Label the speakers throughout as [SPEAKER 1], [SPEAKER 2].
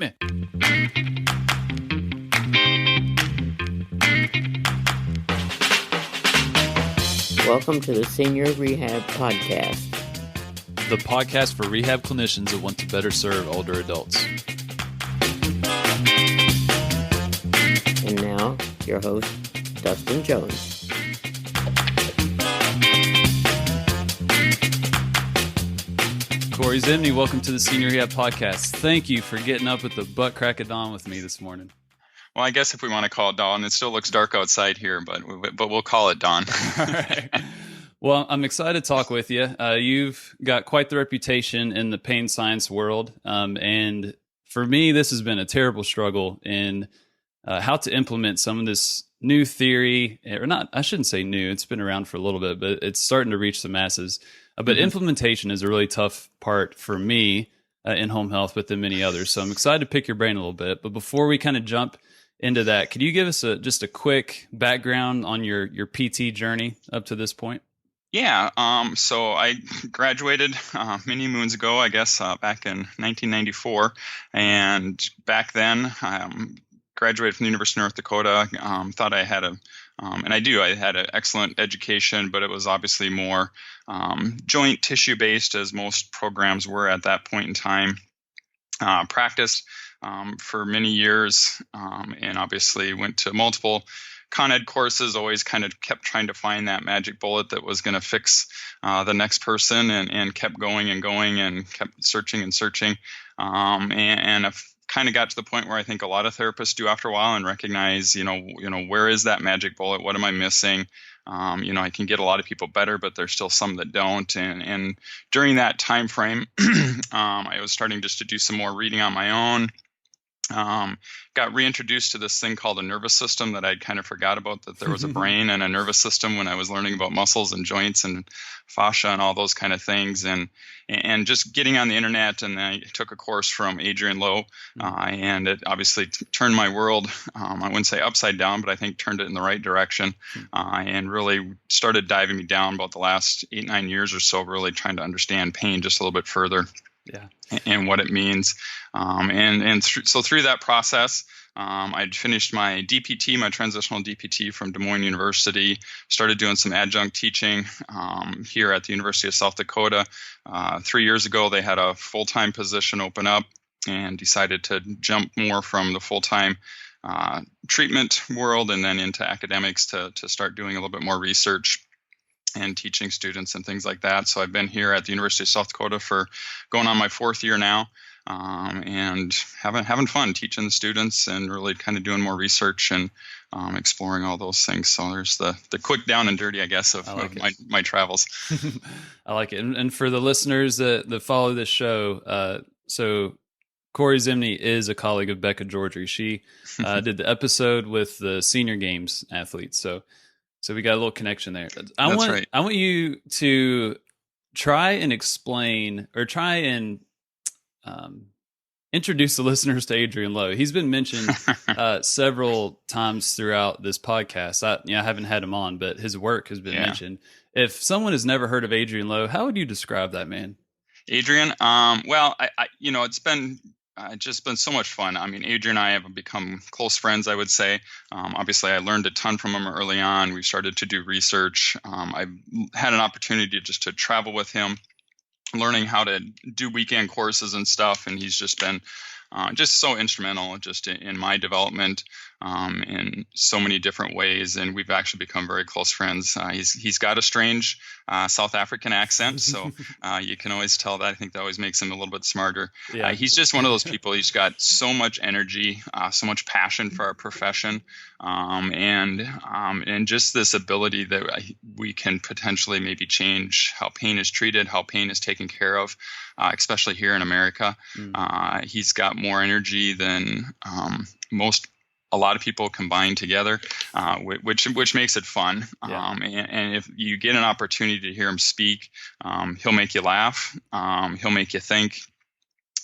[SPEAKER 1] me.
[SPEAKER 2] Welcome to the Senior Rehab Podcast.
[SPEAKER 1] The podcast for rehab clinicians that want to better serve older adults.
[SPEAKER 2] And now, your host, Dustin Jones.
[SPEAKER 1] Kory Zimney, welcome to the Senior Rehab Podcast. Thank you for getting up at the butt crack of dawn with me this morning.
[SPEAKER 3] Well, I guess if we want to call it dawn, it still looks dark outside here, but we'll call it dawn.
[SPEAKER 1] All right. Well, I'm excited to talk with you. You've got quite the reputation in the pain science world, and for me, this has been a terrible struggle in how to implement some of this new theory, or not, I shouldn't say new, it's been around for a little bit, but it's starting to reach the masses. But implementation is a really tough part for me in home health, but than many others. So I'm excited to pick your brain a little bit. But before we kind of jump into that, could you give us just a quick background on your PT journey up to this point?
[SPEAKER 3] Yeah. So I graduated many moons ago, I guess, back in 1994. And back then, graduated from the University of North Dakota. Thought I had I had an excellent education, but it was obviously more joint tissue based, as most programs were at that point in time. Practiced for many years, and obviously went to multiple Con Ed courses, always kind of kept trying to find that magic bullet that was going to fix the next person, and kept going and kept searching and searching. And I've kind of got to the point where I think a lot of therapists do after a while, and recognize, where is that magic bullet? What am I missing? I can get a lot of people better, but there's still some that don't. And during that time frame, I was starting just to do some more reading on my own. Got reintroduced to this thing called a nervous system that I'd kind of forgot about, that there was a brain and a nervous system when I was learning about muscles and joints and fascia and all those kind of things. And just getting on the internet, and I took a course from Adrian Low, and it obviously turned my world, I wouldn't say upside down, but I think turned it in the right direction, and really started diving me down about the last 8-9 years or so, really trying to understand pain just a little bit further.
[SPEAKER 1] Yeah,
[SPEAKER 3] and what it means, so through that process, I'd finished my DPT, my transitional DPT from Des Moines University. Started doing some adjunct teaching here at the University of South Dakota. 3 years ago, they had a full-time position open up, and decided to jump more from the full-time treatment world and then into academics to start doing a little bit more research and teaching students and things like that. So I've been here at the University of South Dakota for going on my 4th year now, and having fun teaching the students and really kind of doing more research and exploring all those things. So there's the quick down and dirty, I guess, of my travels.
[SPEAKER 1] I like it. And for the listeners that follow this show, so Kory Zimney is a colleague of Becca Georgie. She did the episode with the Senior Games athletes. So we got a little connection there. I want you to try and explain, or try and introduce the listeners to Adrian Low. He's been mentioned several times throughout this podcast. I haven't had him on, but his work has been mentioned. If someone has never heard of Adrian Low, how would you describe that man?
[SPEAKER 3] Adrian, well, it's been just been so much fun. I mean, Adrian and I have become close friends, I would say. Obviously, I learned a ton from him early on. We started to do research. I had an opportunity just to travel with him, learning how to do weekend courses and stuff. And he's just been just so instrumental just in my development in so many different ways. And we've actually become very close friends. He's got a strange South African accent, so you can always tell that. I think that always makes him a little bit smarter. Yeah. He's just one of those people. He's got so much energy, so much passion for our profession, and just this ability that we can potentially maybe change how pain is treated, how pain is taken care of, especially here in America. He's got more energy than a lot of people combined together, which makes it fun. Yeah. And if you get an opportunity to hear him speak, he'll make you laugh. He'll make you think.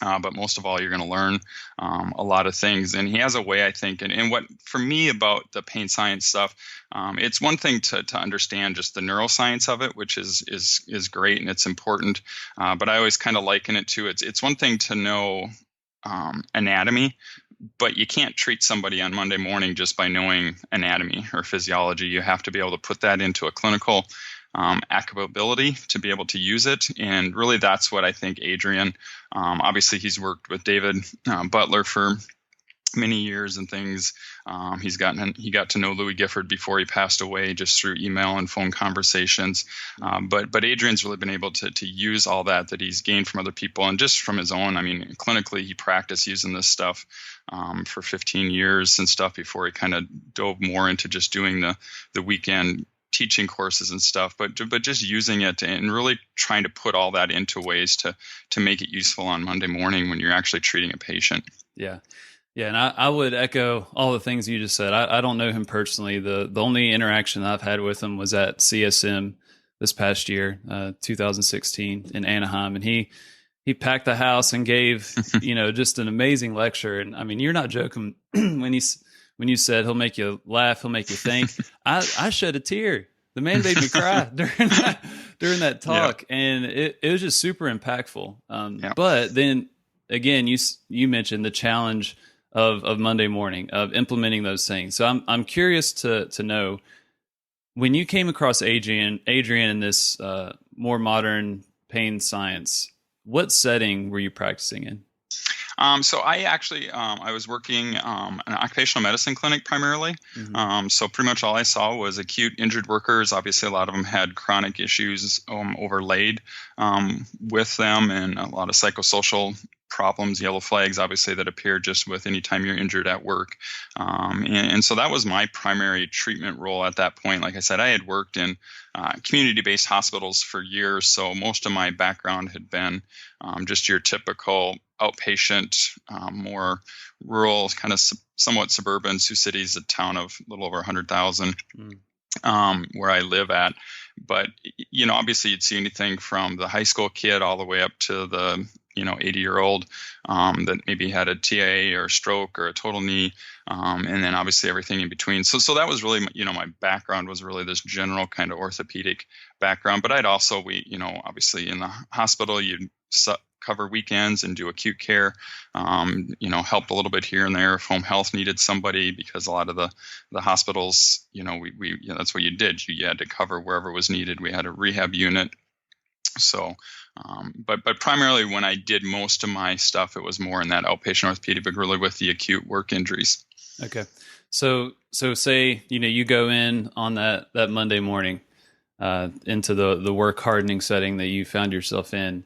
[SPEAKER 3] But most of all, you're going to learn a lot of things. And he has a way, I think, and what for me about the pain science stuff, it's one thing to understand just the neuroscience of it, which is great and it's important. But I always kind of liken it to it's one thing to know anatomy, but you can't treat somebody on Monday morning just by knowing anatomy or physiology. You have to be able to put that into a clinical applicability to be able to use it. And really, that's what I think Adrian, obviously he's worked with David Butler for many years and things. He got to know Louis Gifford before he passed away, just through email and phone conversations. But Adrian's really been able to use all that he's gained from other people and just from his own. I mean, clinically, he practiced using this stuff for 15 years and stuff before he kind of dove more into just doing the weekend teaching courses and stuff, but just using it and really trying to put all that into ways to make it useful on Monday morning when you're actually treating a patient.
[SPEAKER 1] Yeah. Yeah, and I would echo all the things you just said. I don't know him personally. The only interaction I've had with him was at CSM this past year, 2016 in Anaheim, and he packed the house and gave just an amazing lecture. And I mean, you're not joking when you said he'll make you laugh, he'll make you think. I shed a tear. The man made me cry during that talk, and it was just super impactful. But then again, you mentioned the challenge of Monday morning, of implementing those things. So I'm curious to know, when you came across Adrian in this more modern pain science, what setting were you practicing in?
[SPEAKER 3] So I actually, I was working an occupational medicine clinic primarily.
[SPEAKER 1] Mm-hmm.
[SPEAKER 3] So pretty much all I saw was acute injured workers. Obviously, a lot of them had chronic issues overlaid with them, and a lot of psychosocial problems, yellow flags, obviously, that appear just with any time you're injured at work. And so that was my primary treatment role at that point. Like I said, I had worked in community-based hospitals for years, so most of my background had been just your typical outpatient, more rural, kind of somewhat suburban. Sioux City's a town of a little over 100,000 where I live at. But, obviously you'd see anything from the high school kid all the way up to the 80-year-old that maybe had a TIA or a stroke or a total knee, and then obviously everything in between. So that was really, my background was really this general kind of orthopedic background. But I'd also, obviously in the hospital, you'd cover weekends and do acute care, help a little bit here and there if home health needed somebody, because a lot of the hospitals, that's what you did. You had to cover wherever was needed. We had a rehab unit. So, but primarily when I did most of my stuff, it was more in that outpatient orthopedic, but really with the acute work injuries.
[SPEAKER 1] Okay. So say, you go in on that Monday morning into the work hardening setting that you found yourself in.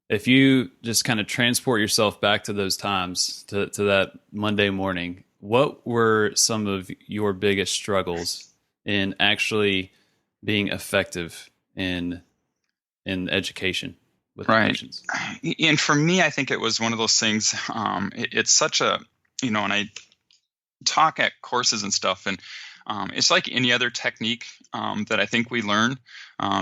[SPEAKER 1] If you just kind of transport yourself back to those times, to that Monday morning, what were some of your biggest struggles in actually being effective in education with patients?
[SPEAKER 3] And for me, I think it was one of those things. It's such a, and I talk at courses and stuff, and it's like any other technique that I think we learn.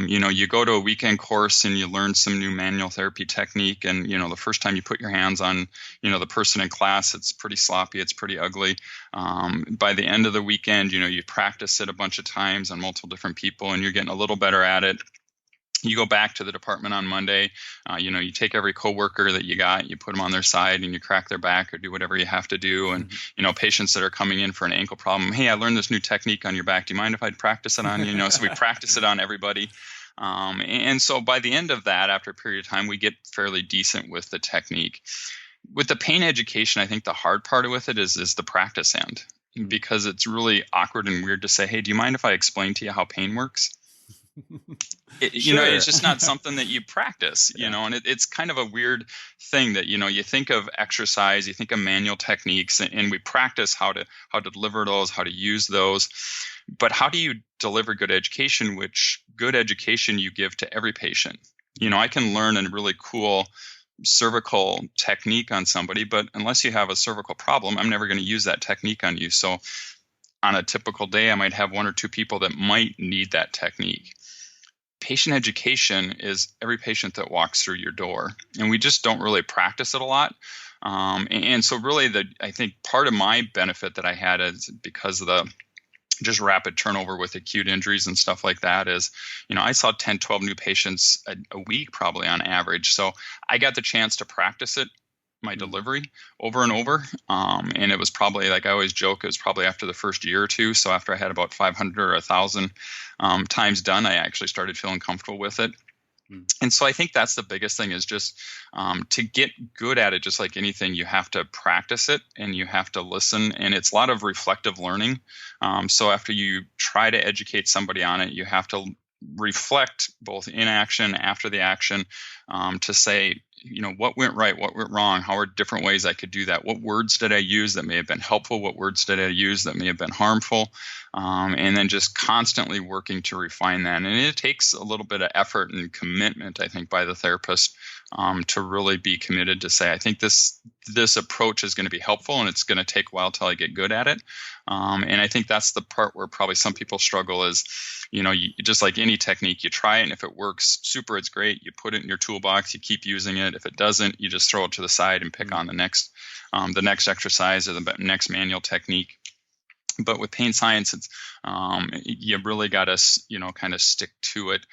[SPEAKER 3] You go to a weekend course and you learn some new manual therapy technique, and the first time you put your hands on the person in class, it's pretty sloppy, it's pretty ugly. By the end of the weekend, you practice it a bunch of times on multiple different people, and you're getting a little better at it. You go back to the department on Monday, you take every coworker that you got, you put them on their side and you crack their back or do whatever you have to do. And, patients that are coming in for an ankle problem, hey, I learned this new technique on your back. Do you mind if I'd practice it on you? So we practice it on everybody. And so by the end of that, after a period of time, we get fairly decent with the technique. With the pain education, I think the hard part with it is the practice end, because it's really awkward and weird to say, hey, do you mind if I explain to you how pain works? It's just not something that you practice, and it's kind of a weird thing that, you think of exercise, you think of manual techniques, and we practice how to deliver those, how to use those. But how do you deliver good education, which good education you give to every patient? I can learn a really cool cervical technique on somebody, but unless you have a cervical problem, I'm never going to use that technique on you. So on a typical day, I might have one or two people that might need that technique. Patient education is every patient that walks through your door, and we just don't really practice it a lot. And so really I think part of my benefit that I had is because of the just rapid turnover with acute injuries and stuff like that is, I saw 10, 12 new patients a week probably on average. So I got the chance to practice it my delivery over and over. And it was probably, like I always joke, it was probably after the first year or two. So after I had about 500 or 1,000 times done, I actually started feeling comfortable with it. And so I think that's the biggest thing, is just to get good at it. Just like anything, you have to practice it and you have to listen. And it's a lot of reflective learning. So after you try to educate somebody on it, you have to reflect both in action, after the action, to say, what went right, what went wrong, how are different ways I could do that, what words did I use that may have been helpful, what words did I use that may have been harmful, and then just constantly working to refine that. And it takes a little bit of effort and commitment, I think, by the therapist to really be committed to say, I think this approach is going to be helpful, and it's going to take a while till I get good at it. And I think that's the part where probably some people struggle is, just like any technique, you try it, and if it works, super, it's great. You put it in your toolbox, you keep using it. If it doesn't, you just throw it to the side and pick on the next exercise or the next manual technique. But with pain science, it's you really got to kind of stick to it.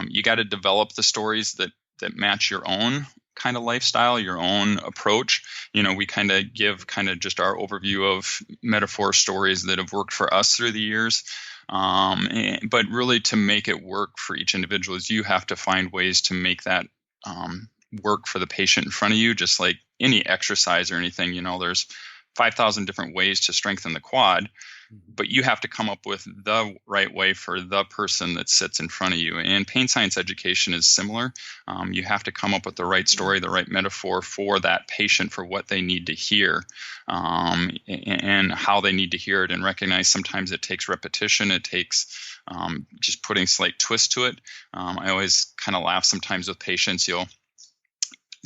[SPEAKER 3] You got to develop the stories that match your own kind of lifestyle, your own approach. We kind of give just our overview of metaphor stories that have worked for us through the years. But really, to make it work for each individual, is you have to find ways to make that work for the patient in front of you. Just like any exercise or anything, there's 5,000 different ways to strengthen the quad, but you have to come up with the right way for the person that sits in front of you. And pain science education is similar. You have to come up with the right story, the right metaphor for that patient, for what they need to hear, and how they need to hear it, and recognize sometimes it takes repetition. It takes just putting slight twist to it. I always kind of laugh sometimes with patients. You'll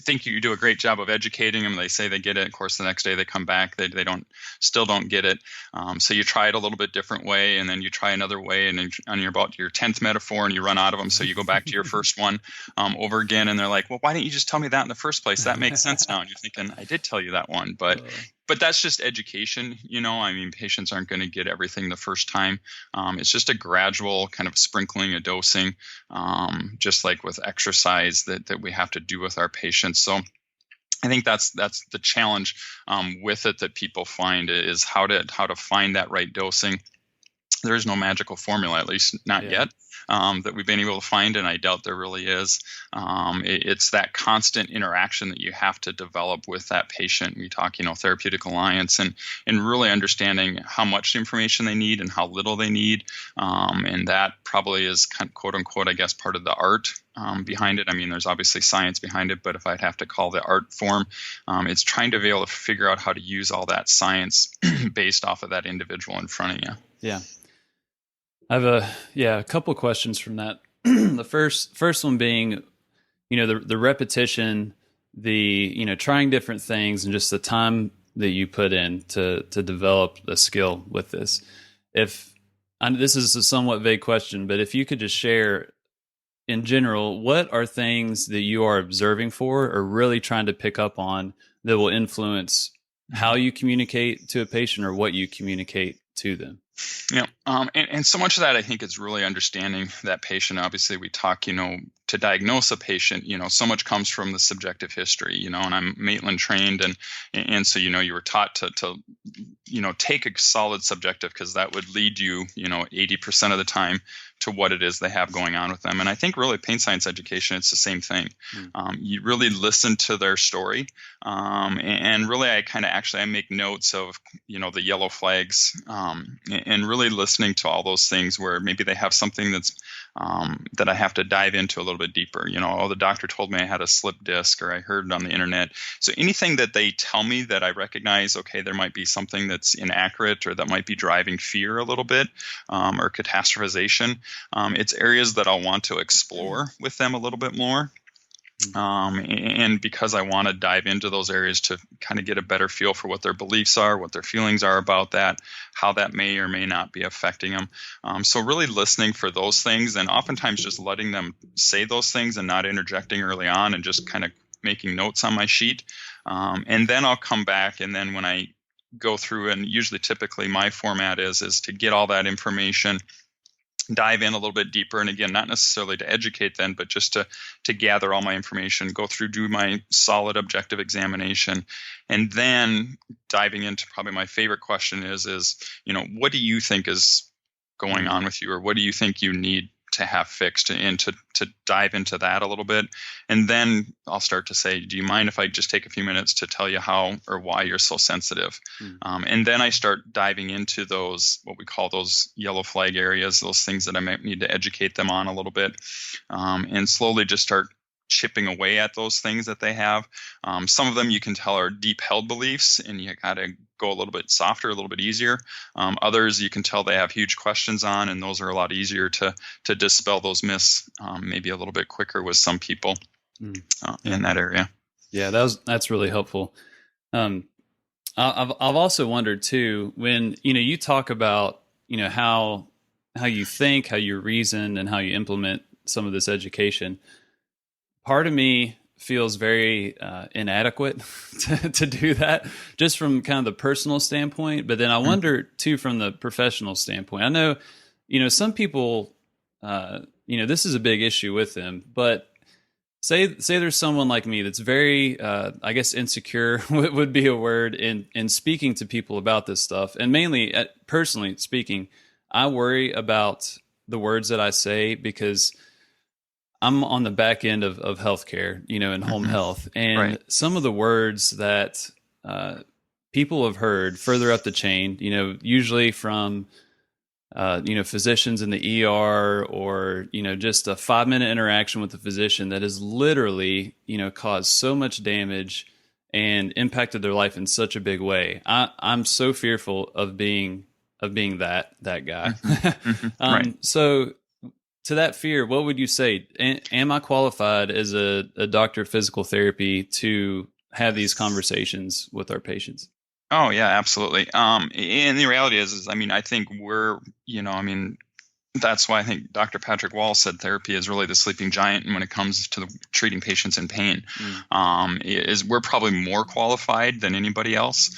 [SPEAKER 3] think you do a great job of educating them. They say they get it. Of course, the next day they come back, they still don't get it. So you try it a little bit different way, and then you try another way, and then you're about your 10th metaphor and you run out of them. So you go back to your first one over again, and they're like, well, why didn't you just tell me that in the first place? That makes sense now. And you're thinking, I did tell you that one, but that's just education. Patients aren't going to get everything the first time. It's just a gradual kind of sprinkling, a dosing, just like with exercise that we have to do with our patients. So I think that's the challenge with it that people find, is how to find that right dosing. There is no magical formula, at least not yet, that we've been able to find, and I doubt there really is. It's that constant interaction that you have to develop with that patient. We talk, therapeutic alliance, and really understanding how much information they need and how little they need, and that probably is kind of, quote unquote, I guess, part of the art behind it. There's obviously science behind it, but if I'd have to call the art form, it's trying to be able to figure out how to use all that science based off of that individual in front of you.
[SPEAKER 1] Yeah. I have a couple questions from that. The first one being, the repetition, the, trying different things, and just the time that you put in to develop the skill with this. This is a somewhat vague question, but if you could just share in general, what are things that you are observing for or really trying to pick up on that will influence how you communicate to a patient or what you communicate to them?
[SPEAKER 3] Yeah. And so much of that, I think, is really understanding that patient. Obviously, we talk, to diagnose a patient, so much comes from the subjective history, and I'm Maitland trained. And so, you were taught to take a solid subjective, because that would lead you, 80% of the time to what it is they have going on with them. And I think really pain science education, it's the same thing. You really listen to their story. And really, I make notes of, the yellow flags, and really listening to all those things where maybe they have something that's that I have to dive into a little bit deeper. The doctor told me I had a slip disc, or I heard it on the internet. So anything that they tell me that I recognize, okay, there might be something that's inaccurate, or that might be driving fear a little bit, or catastrophization. It's areas that I'll want to explore with them a little bit more. And because I want to dive into those areas to kind of get a better feel for what their beliefs are, what their feelings are about that, how that may or may not be affecting them. So really listening for those things, and oftentimes just letting them say those things and not interjecting early on, and just kind of making notes on my sheet. And then I'll come back, and then when I go through, and usually typically my format is to get all that information, dive in a little bit deeper. And again, not necessarily to educate then, but just to gather all my information, go through, do my solid objective examination. And then diving into probably my favorite question is, what do you think is going on with you, or what do you think you need to have fixed, and to dive into that a little bit. And then I'll start to say, do you mind if I just take a few minutes to tell you how or why you're so sensitive? And then I start diving into those, what we call those yellow flag areas, those things that I might need to educate them on a little bit, and slowly just start chipping away at those things that they have. Some of them you can tell are deep held beliefs, and you got to go a little bit softer, a little bit easier. Others you can tell they have huge questions on, and those are a lot easier to dispel those myths, maybe a little bit quicker with some people in that area.
[SPEAKER 1] Yeah, that's really helpful. I've also wondered too, when you talk about how you think, how you reason, and how you implement some of this education. Part of me feels very inadequate to do that, just from kind of the personal standpoint. But then I wonder too, from the professional standpoint. I know, some people, this is a big issue with them. But say there's someone like me that's very, I guess, insecure would be a word in speaking to people about this stuff. And mainly, personally speaking, I worry about the words that I say, because I'm on the back end of healthcare, and home health. And some of the words that people have heard further up the chain, usually from, physicians in the ER, or, just a 5-minute interaction with the physician that has literally, caused so much damage and impacted their life in such a big way. I'm so fearful of being that guy. So, to that fear, what would you say? Am I qualified as a doctor of physical therapy to have these conversations with our patients?
[SPEAKER 3] Oh, yeah, absolutely. And the reality is, I think we're, that's why I think Dr. Patrick Wall said therapy is really the sleeping giant. And when it comes to treating patients in pain, is we're probably more qualified than anybody else.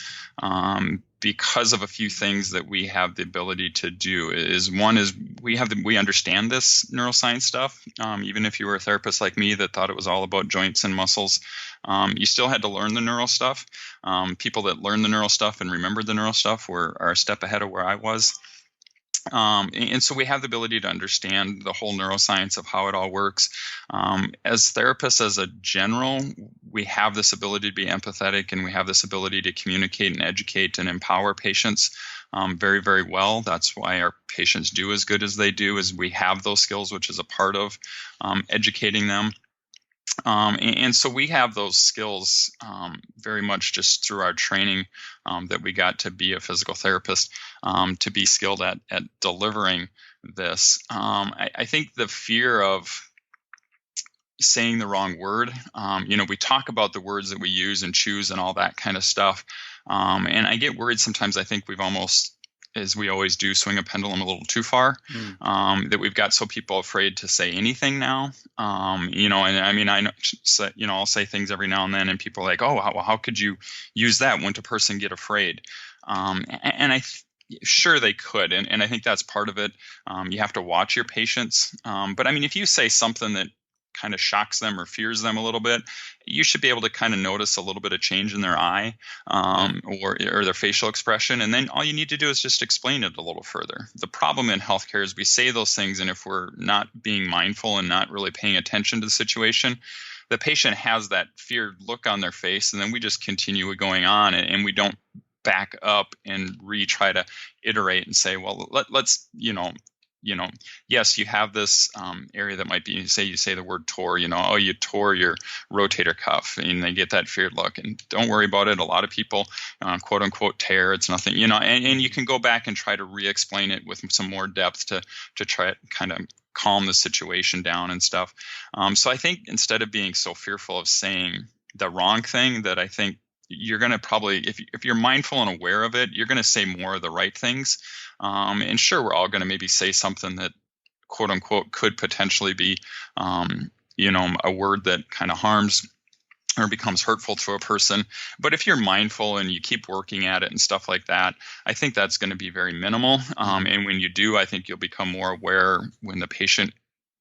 [SPEAKER 3] Because of a few things that we have the ability to do. One is we understand this neuroscience stuff. Even if you were a therapist like me that thought it was all about joints and muscles, you still had to learn the neural stuff. People that learned the neural stuff and remembered the neural stuff are a step ahead of where I was. And so we have the ability to understand the whole neuroscience of how it all works. As therapists, as a general, we have this ability to be empathetic, and we have this ability to communicate and educate and empower patients very, very well. That's why our patients do as good as they do, is we have those skills, which is a part of educating them. And so we have those skills very much just through our training that we got to be a physical therapist, to be skilled at delivering this. I think the fear of saying the wrong word, we talk about the words that we use and choose and all that kind of stuff. And I get worried sometimes. I think we've almost, as we always do, swing a pendulum a little too far, that we've got so people afraid to say anything now. And I know, I'll say things every now and then, and people are like, oh, how could you use that? Wouldn't a person get afraid? Sure they could. And I think that's part of it. You have to watch your patients. But if you say something that kind of shocks them or fears them a little bit, you should be able to kind of notice a little bit of change in their eye, or their facial expression. And then all you need to do is just explain it a little further. The problem in healthcare is we say those things, and if we're not being mindful and not really paying attention to the situation, the patient has that feared look on their face, and then we just continue going on, and we don't back up and try to iterate and say, well, let's yes, you have this area that might be, you say the word tore, you tore your rotator cuff, and they get that feared look, and don't worry about it. A lot of people, quote unquote, tear. It's nothing, and you can go back and try to re-explain it with some more depth to try to kind of calm the situation down and stuff. So I think instead of being so fearful of saying the wrong thing, that I think you're going to probably, if you're mindful and aware of it, you're going to say more of the right things. And sure, we're all going to maybe say something that, quote unquote, could potentially be, a word that kind of harms or becomes hurtful to a person. But if you're mindful and you keep working at it and stuff like that, I think that's going to be very minimal. And when you do, I think you'll become more aware when the patient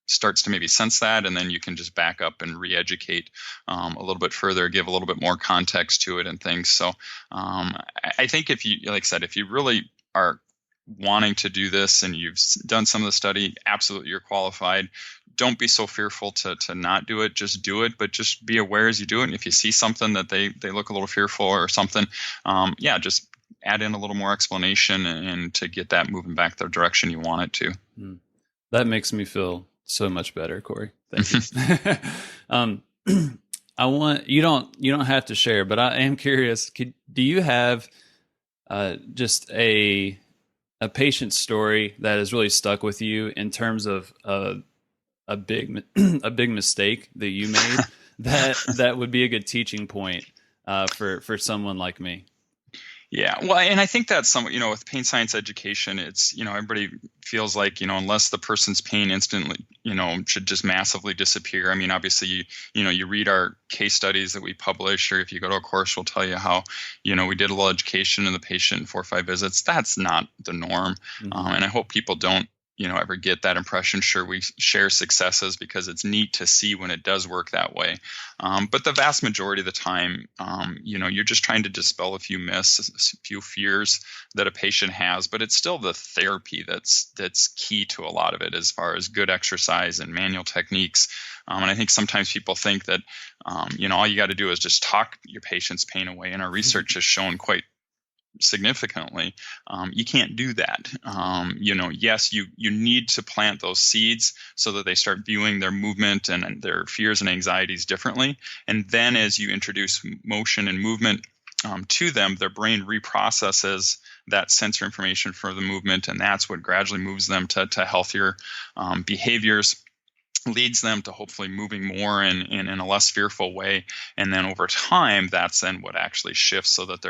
[SPEAKER 3] starts to maybe sense that, and then you can just back up and re-educate a little bit further, give a little bit more context to it and things. So I think if you, like I said, if you really are wanting to do this and you've done some of the study, absolutely you're qualified. Don't be so fearful to not do it. Just do it, but just be aware as you do it. And if you see something that they look a little fearful or something, just add in a little more explanation and to get that moving back the direction you want it to.
[SPEAKER 1] That makes me feel so much better, Kory. Thank you. I want you don't have to share, but I am curious. Do you have just a patient story that has really stuck with you in terms of a big mistake that you made that would be a good teaching point for someone like me?
[SPEAKER 3] Yeah, well, and I think that's somewhat, with pain science education, it's, everybody feels like, unless the person's pain instantly, should just massively disappear. I mean, obviously, you read our case studies that we publish, or if you go to a course, we'll tell you how, we did a little education in the patient in 4 or 5 visits. That's not the norm. And I hope people don't, ever get that impression. Sure, we share successes because it's neat to see when it does work that way. But the vast majority of the time, you're just trying to dispel a few myths, a few fears that a patient has, but it's still the therapy that's key to a lot of it, as far as good exercise and manual techniques. And I think sometimes people think that, all you got to do is just talk your patient's pain away. And our research has shown quite significantly, you can't do that. Yes, you need to plant those seeds so that they start viewing their movement and their fears and anxieties differently. And then as you introduce motion and movement to them, their brain reprocesses that sensor information for the movement, and that's what gradually moves them to healthier behaviors, leads them to hopefully moving more in a less fearful way. And then over time, that's then what actually shifts so that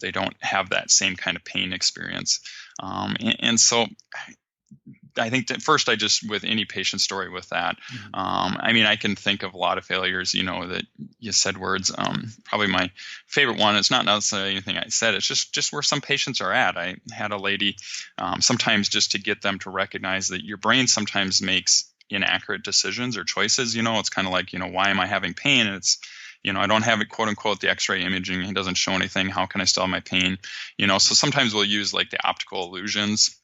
[SPEAKER 3] they don't have that same kind of pain experience. And so I think that first, with any patient story with that, I can think of a lot of failures, that you said words. Probably my favorite one, it's not necessarily anything I said, it's just where some patients are at. I had a lady, sometimes just to get them to recognize that your brain sometimes makes inaccurate decisions or choices. It's kind of like, why am I having pain? And it's, I don't have it, quote unquote, the x-ray imaging. It doesn't show anything. How can I still have my pain? So sometimes we'll use like the optical illusions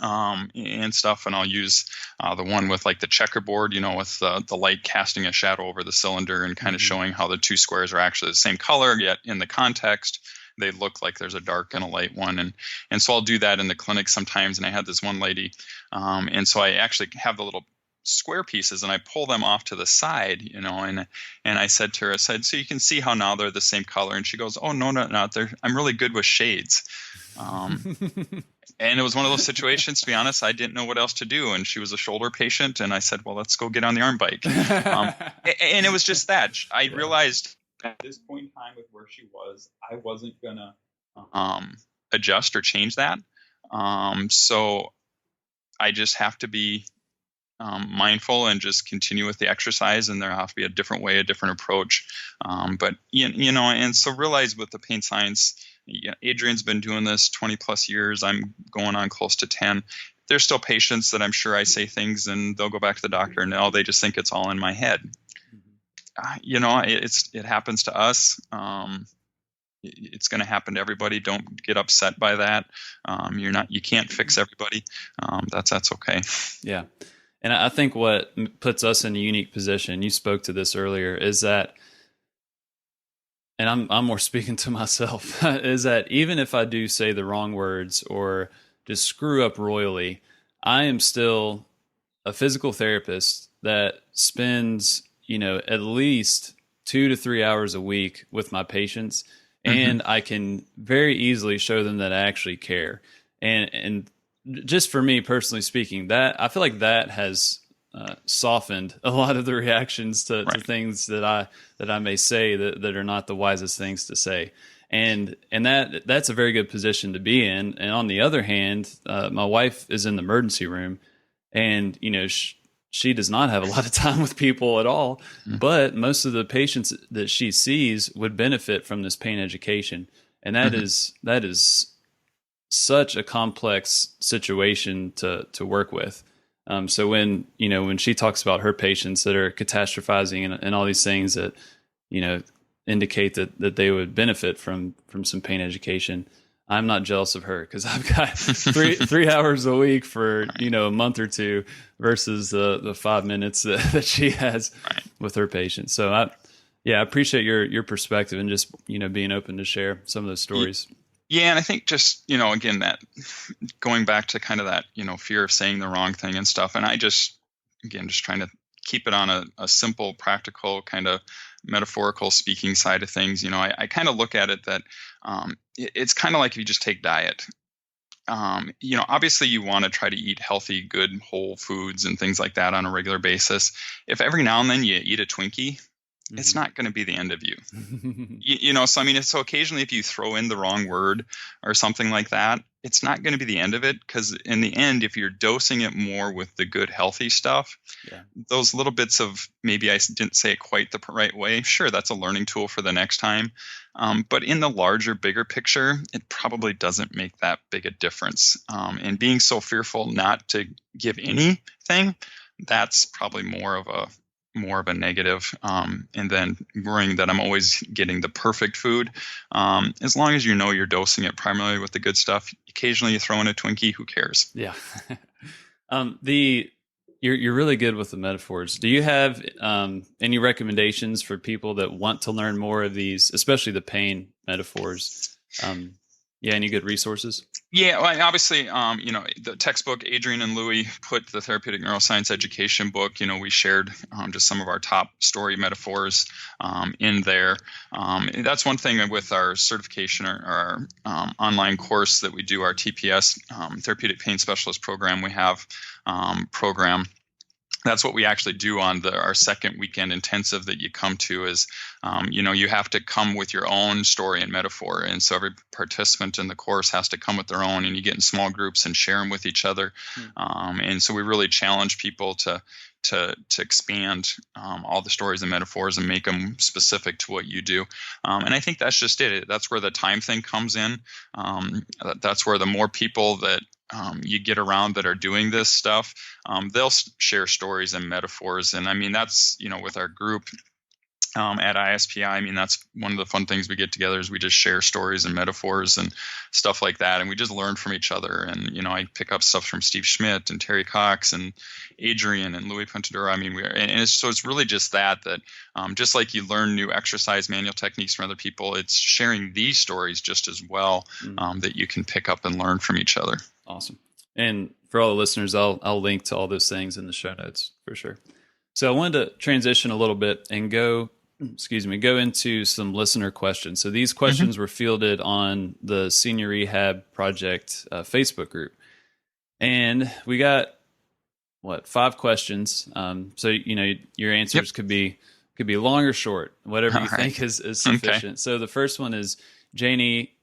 [SPEAKER 3] and stuff. And I'll use the one with like the checkerboard, with the light casting a shadow over the cylinder and kind of showing how the two squares are actually the same color, yet in the context, they look like there's a dark and a light one. And so I'll do that in the clinic sometimes. And I had this one lady, and so I actually have the little square pieces and I pull them off to the side, and I said to her, so you can see how now they're the same color. And she goes, oh, no, I'm really good with shades. And it was one of those situations, to be honest, I didn't know what else to do. And she was a shoulder patient. And I said, well, let's go get on the arm bike. And it was just that. I realized at this point in time with where she was, I wasn't going to adjust or change that. So I just have to be mindful and just continue with the exercise, and there have to be a different way, a different approach. But and so realize with the pain science, Adrian's been doing this 20 plus years. I'm going on close to 10. There's still patients that I'm sure I say things and they'll go back to the doctor and they just think it's all in my head. It happens to us. It's going to happen to everybody. Don't get upset by that. You can't fix everybody. That's okay.
[SPEAKER 1] Yeah. And I think what puts us in a unique position, you spoke to this earlier, is that, and I'm more speaking to myself, is that even if I do say the wrong words or just screw up royally, I am still a physical therapist that spends, at least 2 to 3 hours a week with my patients. And I can very easily show them that I actually care. And just for me personally speaking, that I feel like that has softened a lot of the reactions to things that I may say that are not the wisest things to say. And that's a very good position to be in. And on the other hand, my wife is in the emergency room, and she does not have a lot of time with people at all, but most of the patients that she sees would benefit from this pain education. And that is such a complex situation to work with. So when she talks about her patients that are catastrophizing and all these things that, indicate that they would benefit from some pain education, I'm not jealous of her, because I've got three hours a week for, a month or two versus the 5 minutes that she has with her patients. So I appreciate your perspective and just, being open to share some of those stories.
[SPEAKER 3] Yeah. And I think just, again, that going back to kind of that, fear of saying the wrong thing and stuff. And I just trying to keep it on a simple, practical kind of metaphorical speaking side of things. I kind of look at it that it's kind of like if you just take diet. Obviously you want to try to eat healthy, good, whole foods and things like that on a regular basis. If every now and then you eat a Twinkie, it's not going to be the end of you. So occasionally if you throw in the wrong word or something like that, it's not going to be the end of it, because in the end, if you're dosing it more with the good, healthy stuff, those little bits of maybe I didn't say it quite the right way, sure, that's a learning tool for the next time. But in the larger, bigger picture, it probably doesn't make that big a difference. And being so fearful not to give anything, that's probably more of a negative. And then worrying that I'm always getting the perfect food. As long as you're dosing it primarily with the good stuff, occasionally you throw in a Twinkie, who cares?
[SPEAKER 1] Yeah. You're really good with the metaphors. Do you have any recommendations for people that want to learn more of these, especially the pain metaphors? Any good resources?
[SPEAKER 3] Yeah, well, obviously, the textbook, Adrian and Louis put the Therapeutic Neuroscience Education book, we shared just some of our top story metaphors in there. That's one thing with our certification or our online course that we do, our TPS, Therapeutic Pain Specialist program we have program. That's what we actually do on our second weekend intensive that you come to is, you have to come with your own story and metaphor. And so every participant in the course has to come with their own, and you get in small groups and share them with each other. And so we really challenge people to expand all the stories and metaphors and make them specific to what you do. And I think that's just it. That's where the time thing comes in. That's where the more people that you get around that are doing this stuff, they'll share stories and metaphors. And I mean, that's, with our group at ISPI, I mean, that's one of the fun things we get together is we just share stories and metaphors and stuff like that. And we just learn from each other. And, I pick up stuff from Steve Schmidt and Terry Cox and Adrian and Louis Pentadura. I mean, it's really just that just like you learn new exercise manual techniques from other people, it's sharing these stories just as well that you can pick up and learn from each other.
[SPEAKER 1] Awesome. And for all the listeners, I'll link to all those things in the show notes for sure. So I wanted to transition a little bit and go into some listener questions. So these questions were fielded on the Senior Rehab Project Facebook group. And we got 5 questions. So, your answers could be long or short, whatever you think is sufficient. Okay. So the first one is Janie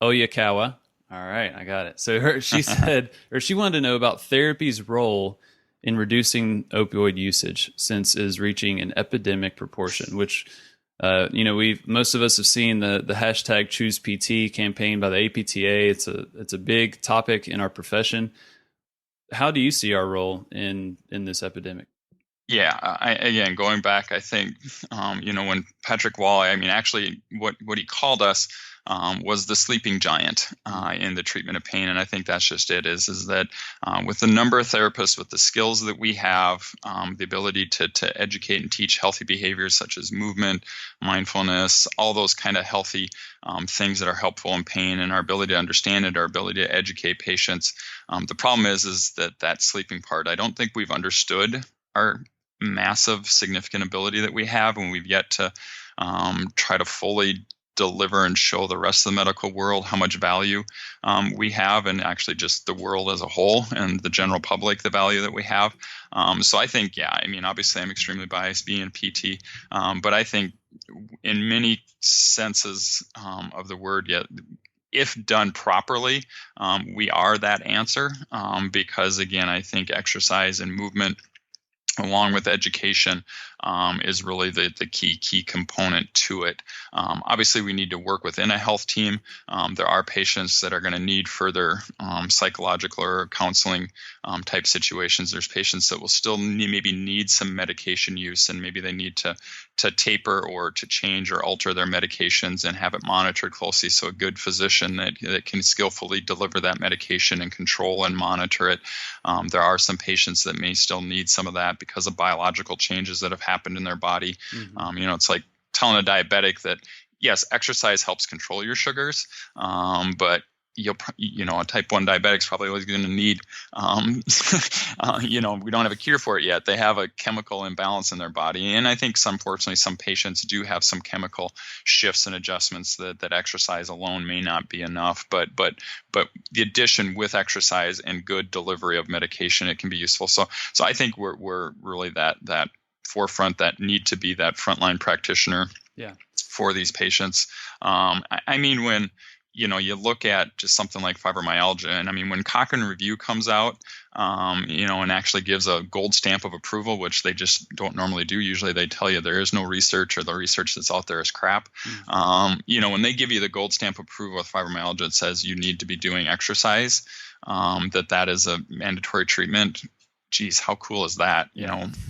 [SPEAKER 1] Oyakawa. All right, I got it. So she said, or she wanted to know about therapy's role in reducing opioid usage, since it is reaching an epidemic proportion, which, most of us have seen the hashtag Choose PT campaign by the APTA. It's a big topic in our profession. How do you see our role in this epidemic?
[SPEAKER 3] Yeah, again, going back, I think, when Patrick Walley, actually what he called us was the sleeping giant in the treatment of pain. And I think that's just it is that with the number of therapists, with the skills that we have, the ability to educate and teach healthy behaviors such as movement, mindfulness, all those kind of healthy things that are helpful in pain, and our ability to understand it, our ability to educate patients. The problem is that sleeping part, I don't think we've understood our massive, significant ability that we have, and we've yet to try to fully deliver and show the rest of the medical world how much value we have, and actually just the world as a whole and the general public, the value that we have. So I think, obviously I'm extremely biased being a PT, but I think in many senses of the word, if done properly, we are that answer, because again, I think exercise and movement along with education, is really the key component to it. Obviously, we need to work within a health team. There are patients that are going to need further psychological or counseling type situations. There's patients that will still maybe need some medication use, and maybe they need to taper or to change or alter their medications and have it monitored closely. So a good physician that can skillfully deliver that medication and control and monitor it. There are some patients that may still need some of that because of biological changes that have happened in their body. It's like telling a diabetic that, yes, exercise helps control your sugars, but a type 1 diabetic is probably always going to need, we don't have a cure for it yet. They have a chemical imbalance in their body. And I think unfortunately, some patients do have some chemical shifts and adjustments that exercise alone may not be enough. But the addition with exercise and good delivery of medication, it can be useful. So I think we're really that forefront, that need to be that frontline practitioner for these patients. When you look at just something like fibromyalgia, and when Cochrane Review comes out, and actually gives a gold stamp of approval, which they just don't normally do. Usually they tell you there is no research, or the research that's out there is crap. When they give you the gold stamp approval with fibromyalgia, it says you need to be doing exercise, that is a mandatory treatment. Geez, how cool is that?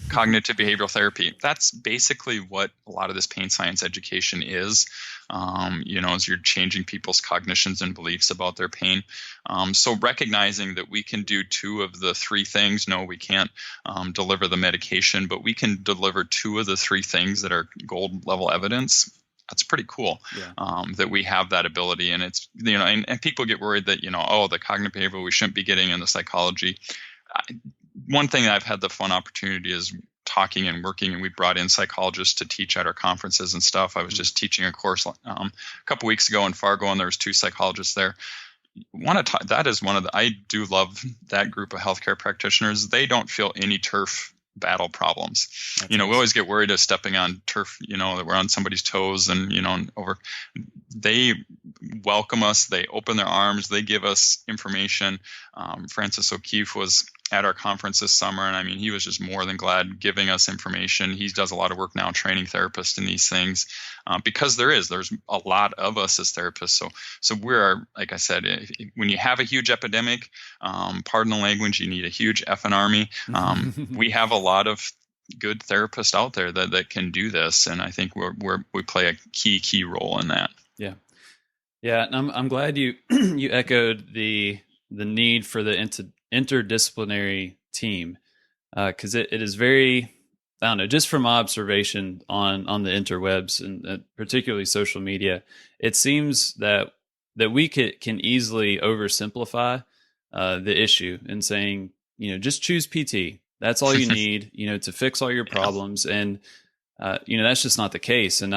[SPEAKER 3] Cognitive behavioral therapy. That's basically what a lot of this pain science education is. As you're changing people's cognitions and beliefs about their pain. So recognizing that we can do 2 of the 3 things. No, we can't deliver the medication, but we can deliver 2 of the 3 things that are gold level evidence. That's pretty cool. That we have that ability. And it's, and people get worried that, the cognitive behavioral we shouldn't be getting in the psychology. One thing that I've had the fun opportunity is talking and working, and we brought in psychologists to teach at our conferences and stuff. I was just teaching a course a couple weeks ago in Fargo, and there was 2 psychologists there. That is one of the, I do love that group of healthcare practitioners. They don't feel any turf battle problems. We always get worried of stepping on turf, that we're on somebody's toes and, they welcome us. They open their arms. They give us information. Francis O'Keefe was at our conference this summer, and he was just more than glad giving us information. He does a lot of work now training therapists in these things, because there's a lot of us as therapists. So we're, like I said, when you have a huge epidemic, pardon the language, you need a huge effing army. We have a lot of good therapists out there that can do this, and I think we play a key role in that.
[SPEAKER 1] Yeah, and I'm glad you you echoed the need for the interdisciplinary team, because it is very, I don't know, just from my observation on the interwebs and particularly social media, it seems that we can easily oversimplify the issue in saying, just choose PT. That's all you need, to fix all your problems. And, that's just not the case. And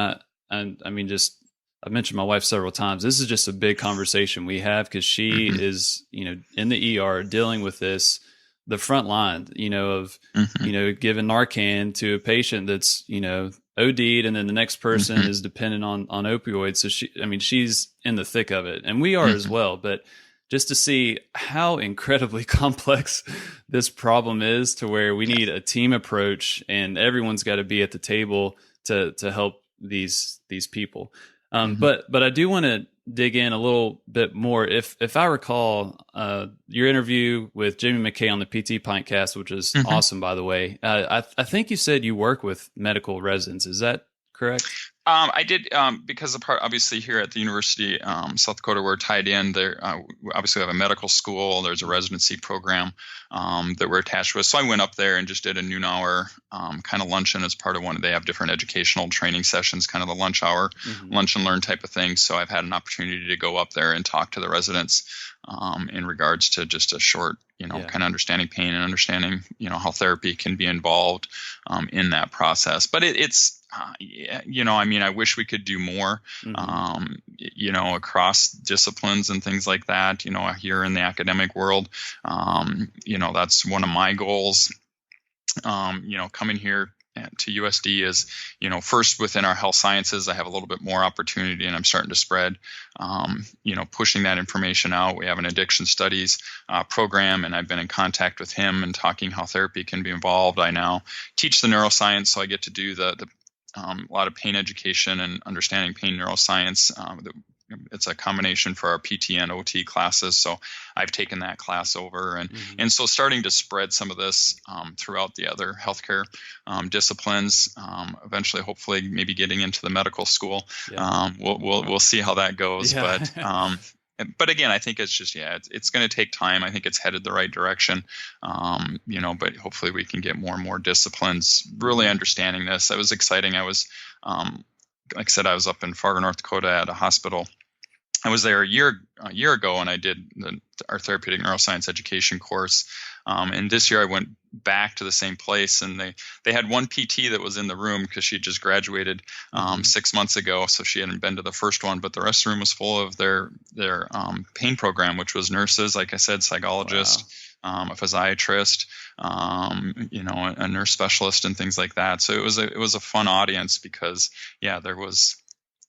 [SPEAKER 1] I've mentioned my wife several times. This is just a big conversation we have, because she is, in the ER dealing with this, the front line, of, giving Narcan to a patient that's, OD'd, and then the next person is dependent on opioids. So she's in the thick of it, and we are as well. But just to see how incredibly complex this problem is, to where we need a team approach, and everyone's got to be at the table to help these people. But I do want to dig in a little bit more. If I recall, your interview with Jimmy McKay on the PT Pintcast, which is awesome, by the way. I think you said you work with medical residents. Is that correct?
[SPEAKER 3] I did, because the part, obviously, here at the University South Dakota, we're tied in there. Obviously, we have a medical school. There's a residency program that we're attached with. So I went up there and just did a noon hour kind of luncheon as part of one. They have different educational training sessions, kind of the lunch hour, lunch and learn type of thing. So I've had an opportunity to go up there and talk to the residents in regards to just a short, kind of understanding pain and understanding, how therapy can be involved in that process. But it's I wish we could do more, across disciplines and things like that, here in the academic world. That's one of my goals, coming here to USD is, first within our health sciences, I have a little bit more opportunity, and I'm starting to spread, pushing that information out. We have an addiction studies program, and I've been in contact with him and talking how therapy can be involved. I now teach the neuroscience, so I get to do a lot of pain education and understanding pain neuroscience. It's a combination for our PT and OT classes. So I've taken that class over, and so starting to spread some of this throughout the other healthcare disciplines. Eventually, hopefully, maybe getting into the medical school. Yeah. We'll see how that goes. Yeah. But again, I think it's just, it's going to take time. I think it's headed the right direction, but hopefully we can get more and more disciplines really understanding this. That was exciting. I was, like I said, I was up in Fargo, North Dakota at a hospital. I was there a year ago, and I did our therapeutic neuroscience education course. And this year I went back to the same place, and they had one PT that was in the room because she had just graduated 6 months ago, so she hadn't been to the first one. But the rest of the room was full of their pain program, which was nurses, like I said, psychologists. Wow. A physiatrist, a nurse specialist, and things like that. So it was a fun audience because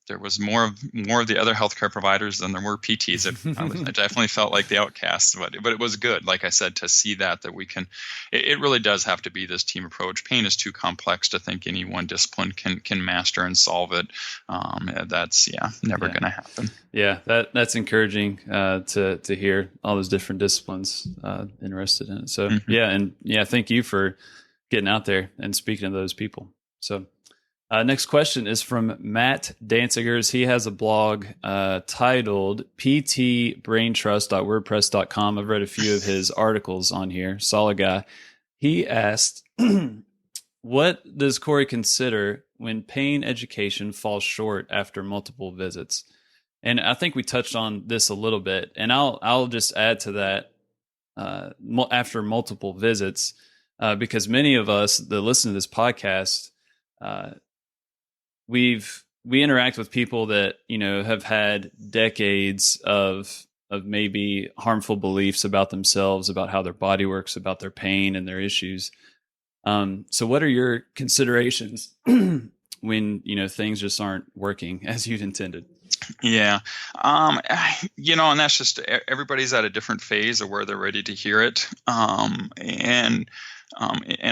[SPEAKER 3] there was more of the other healthcare providers than there were PTs. I definitely felt like the outcasts, but it was good. Like I said, to see that we can, it really does have to be this team approach. Pain is too complex to think any one discipline can master and solve it. That's never going to happen.
[SPEAKER 1] Yeah, that's encouraging to hear all those different disciplines interested in it. So thank you for getting out there and speaking to those people. So. Next question is from Matt Danzigers. He has a blog titled ptbraintrust.wordpress.com. I've read a few of his articles on here. Solid guy. He asked, what does Kory consider when pain education falls short after multiple visits? And I think we touched on this a little bit, and I'll just add to that after multiple visits, because many of us that listen to this podcast, we interact with people that, have had decades of maybe harmful beliefs about themselves, about how their body works, about their pain and their issues. So what are your considerations when, things just aren't working as you'd intended?
[SPEAKER 3] Yeah. And that's just, everybody's at a different phase of where they're ready to hear it. And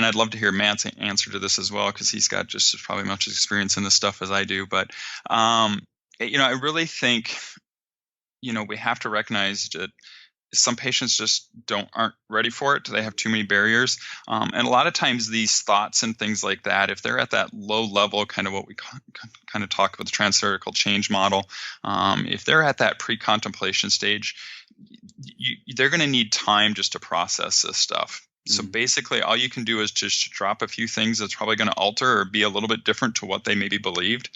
[SPEAKER 3] I'd love to hear Matt's answer to this as well, because he's got just as probably much experience in this stuff as I do. But, I really think, we have to recognize that some patients just aren't ready for it. They have too many barriers. And a lot of times these thoughts and things like that, if they're at that low level, kind of what we kind of talk about the transtheoretical change model, if they're at that pre-contemplation stage, they're going to need time just to process this stuff. So basically, all you can do is just drop a few things that's probably going to alter or be a little bit different to what they maybe believed.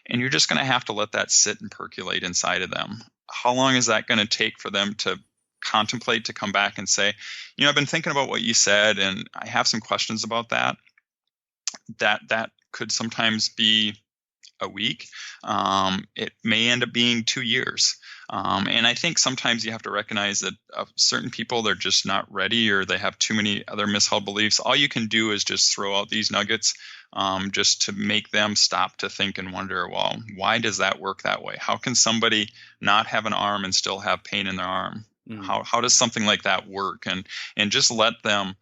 [SPEAKER 3] And you're just going to have to let that sit and percolate inside of them. How long is that going to take for them to contemplate, to come back and say, I've been thinking about what you said, and I have some questions about that. That could sometimes be a week. It may end up being 2 years. And I think sometimes you have to recognize that certain people, they're just not ready, or they have too many other misheld beliefs. All you can do is just throw out these nuggets just to make them stop to think and wonder, well, why does that work that way? How can somebody not have an arm and still have pain in their arm? How does something like that work? And just let them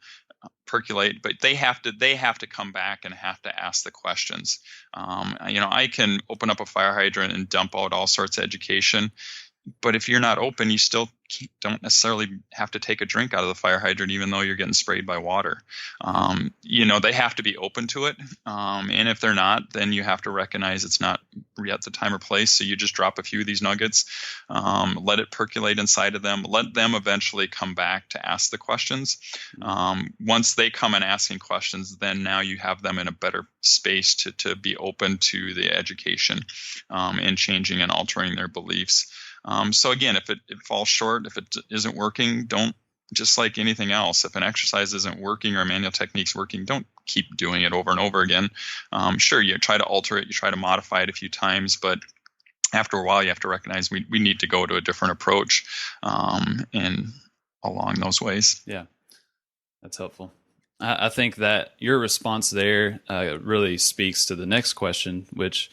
[SPEAKER 3] percolate, but they have to come back and have to ask the questions. I can open up a fire hydrant and dump out all sorts of education, but if you're not open, you still don't necessarily have to take a drink out of the fire hydrant, even though you're getting sprayed by water. They have to be open to it. And if they're not, then you have to recognize it's not yet the time or place. So you just drop a few of these nuggets, let it percolate inside of them, let them eventually come back to ask the questions. Once they come and asking questions, then now you have them in a better space to be open to the education and changing and altering their beliefs. So again, if it falls short, if it isn't working, don't, just like anything else, if an exercise isn't working or a manual technique's working, don't keep doing it over and over again. Sure, you try to alter it, you try to modify it a few times, but after a while, you have to recognize we need to go to a different approach and along those ways.
[SPEAKER 1] Yeah, that's helpful. I think that your response there really speaks to the next question, which,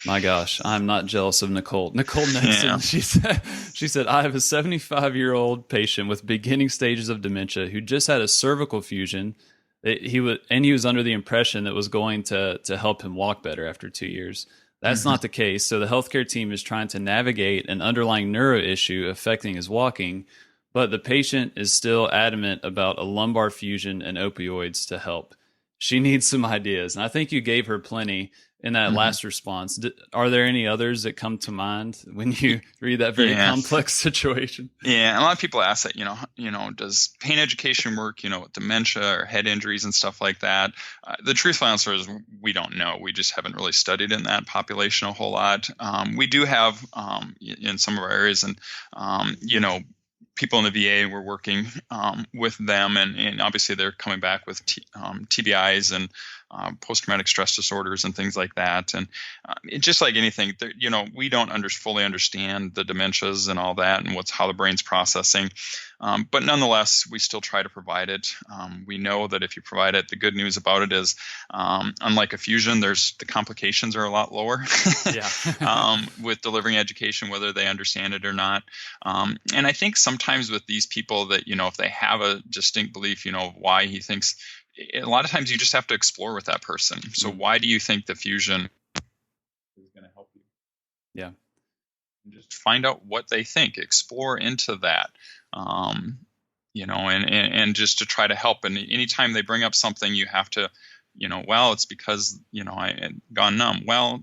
[SPEAKER 1] my gosh, I'm not jealous of Nicole. Nicole Nixon,
[SPEAKER 3] Yeah.
[SPEAKER 1] she said, I have a 75-year-old patient with beginning stages of dementia who just had a cervical fusion. He was under the impression that it was going to help him walk better after 2 years. That's not the case. So the healthcare team is trying to navigate an underlying neuro issue affecting his walking, but the patient is still adamant about a lumbar fusion and opioids to help. She needs some ideas. And I think you gave her plenty in that last response. Are there any others that come to mind when you read that very complex situation?
[SPEAKER 3] Yeah, a lot of people ask that, does pain education work, with dementia or head injuries and stuff like that? The truthful answer is we don't know. We just haven't really studied in that population a whole lot. We do have in some of our areas, and people in the VA, we're working with them, and obviously they're coming back with TBIs and post-traumatic stress disorders and things like that. And just like anything, we don't fully understand the dementias and all that and how the brain's processing. But nonetheless, we still try to provide it. We know that if you provide it, the good news about it is, unlike a fusion, the complications are a lot lower with delivering education, whether they understand it or not. And I think sometimes with these people that, if they have a distinct belief, of why he thinks, a lot of times you just have to explore with that person. So why do you think the fusion is going to help you?
[SPEAKER 1] Yeah.
[SPEAKER 3] And just find out what they think, explore into that, and just to try to help. And anytime they bring up something, you have to, well, it's because, I had gone numb. Well,